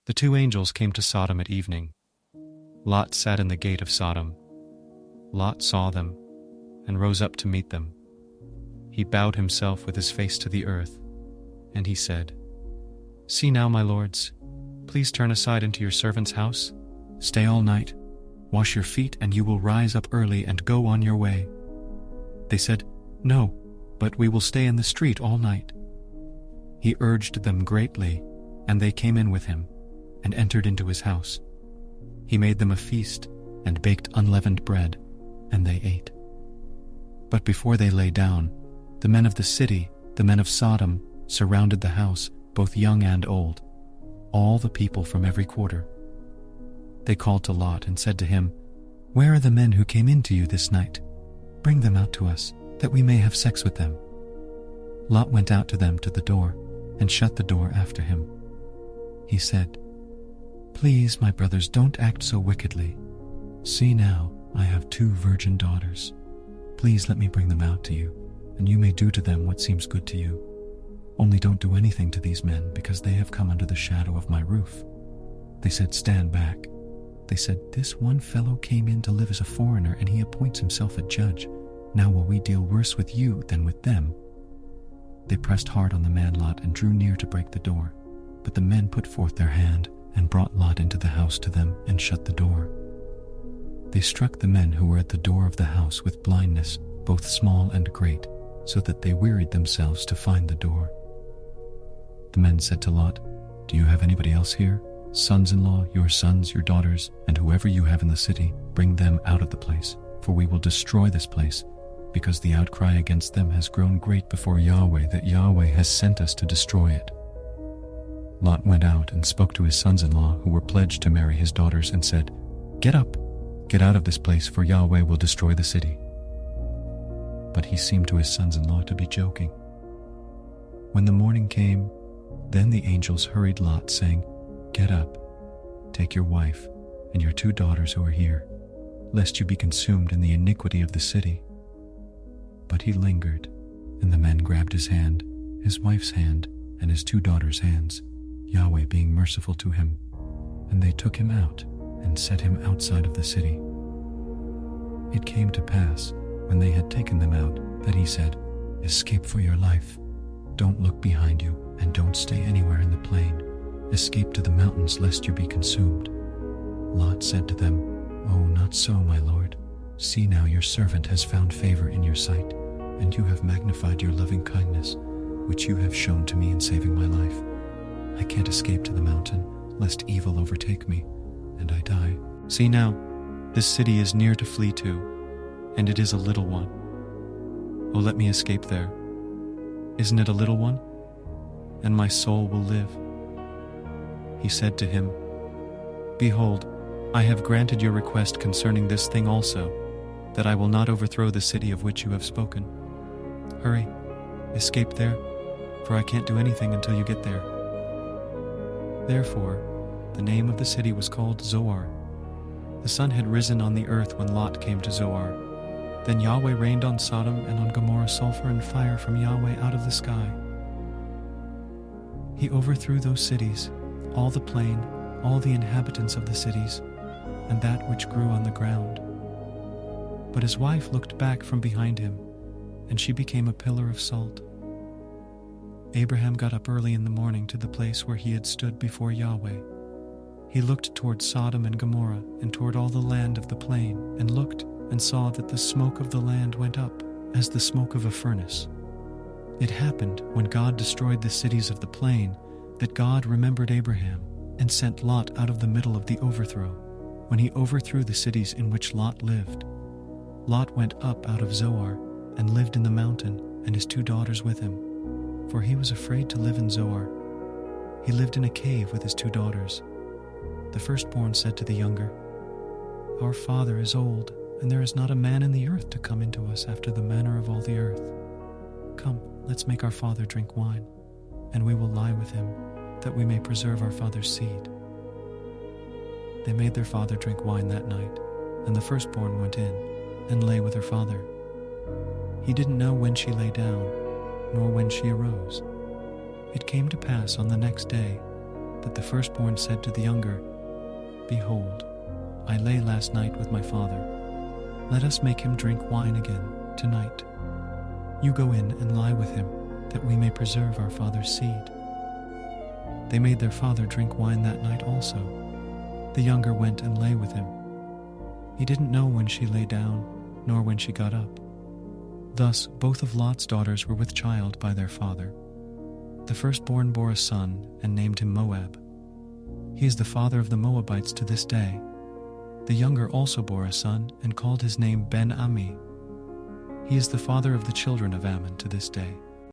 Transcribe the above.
The two angels came to Sodom at evening. Lot sat in the gate of Sodom. Lot saw them and rose up to meet them. He bowed himself with his face to the earth, and he said, "See now, my lords, please turn aside into your servant's house. Stay all night, wash your feet, and you will rise up early and go on your way." They said, "No, but we will stay in the street all night." He urged them greatly, and they came in with him and entered into his house. He made them a feast and baked unleavened bread, and they ate. But before they lay down, the men of the city, the men of Sodom, surrounded the house, both young and old, all the people from every quarter. They called to Lot and said to him, "Where are the men who came in to you this night? Bring them out to us, that we may have sex with them." Lot went out to them to the door and shut the door after him. He said, "Please, my brothers, don't act so wickedly. See now, I have 2 virgin daughters. Please let me bring them out to you, and you may do to them what seems good to you. Only don't do anything to these men, because they have come under the shadow of my roof." They said, "Stand back." They said, "This one fellow came in to live as a foreigner, and he appoints himself a judge. Now will we deal worse with you than with them?" They pressed hard on the man Lot and drew near to break the door. But the men put forth their hand and brought Lot into the house to them and shut the door. They struck the men who were at the door of the house with blindness, both small and great, so that they wearied themselves to find the door. The men said to Lot, "Do you have anybody else here? Sons-in-law, your sons, your daughters, and whoever you have in the city, bring them out of the place, for we will destroy this place, because the outcry against them has grown great before Yahweh, that Yahweh has sent us to destroy it." Lot went out and spoke to his sons-in-law, who were pledged to marry his daughters, and said, "Get up, get out of this place, for Yahweh will destroy the city." But he seemed to his sons-in-law to be joking. When the morning came, then the angels hurried Lot, saying, "Get up, take your wife and your 2 daughters who are here, lest you be consumed in the iniquity of the city." But he lingered, and the men grabbed his hand, his wife's hand, and his 2 daughters' hands, Yahweh being merciful to him, and they took him out and set him outside of the city. It came to pass, when they had taken them out, that he said, "Escape for your life. Don't look behind you, and don't stay anywhere in the plain. Escape to the mountains, lest you be consumed." Lot said to them, "Oh, not so, my lord. See now, your servant has found favor in your sight, and you have magnified your loving kindness, which you have shown to me in saving my life. I can't escape to the mountain, lest evil overtake me, and I die. See now, this city is near to flee to, and it is a little one. Oh, let me escape there. Isn't it a little one? And my soul will live." He said to him, "Behold, I have granted your request concerning this thing also, that I will not overthrow the city of which you have spoken. Hurry, escape there, for I can't do anything until you get there." Therefore, the name of the city was called Zoar. The sun had risen on the earth when Lot came to Zoar. Then Yahweh rained on Sodom and on Gomorrah sulfur and fire from Yahweh out of the sky. He overthrew those cities, all the plain, all the inhabitants of the cities, and that which grew on the ground. But his wife looked back from behind him, and she became a pillar of salt. Abraham got up early in the morning to the place where he had stood before Yahweh. He looked toward Sodom and Gomorrah and toward all the land of the plain, and looked and saw that the smoke of the land went up as the smoke of a furnace. It happened when God destroyed the cities of the plain that God remembered Abraham and sent Lot out of the middle of the overthrow, when he overthrew the cities in which Lot lived. Lot went up out of Zoar and lived in the mountain, and his 2 daughters with him, for he was afraid to live in Zoar. He lived in a cave with his 2 daughters. The firstborn said to the younger, "Our father is old, and there is not a man in the earth to come into us after the manner of all the earth. Come, let's make our father drink wine, and we will lie with him, that we may preserve our father's seed." They made their father drink wine that night, and the firstborn went in and lay with her father. He didn't know when she lay down, nor when she arose. It came to pass on the next day that the firstborn said to the younger, "Behold, I lay last night with my father. Let us make him drink wine again tonight. You go in and lie with him, that we may preserve our father's seed." They made their father drink wine that night also. The younger went and lay with him. He didn't know when she lay down, nor when she got up. Thus both of Lot's daughters were with child by their father. The firstborn bore a son and named him Moab. He is the father of the Moabites to this day. The younger also bore a son and called his name Ben-Ammi. He is the father of the children of Ammon to this day.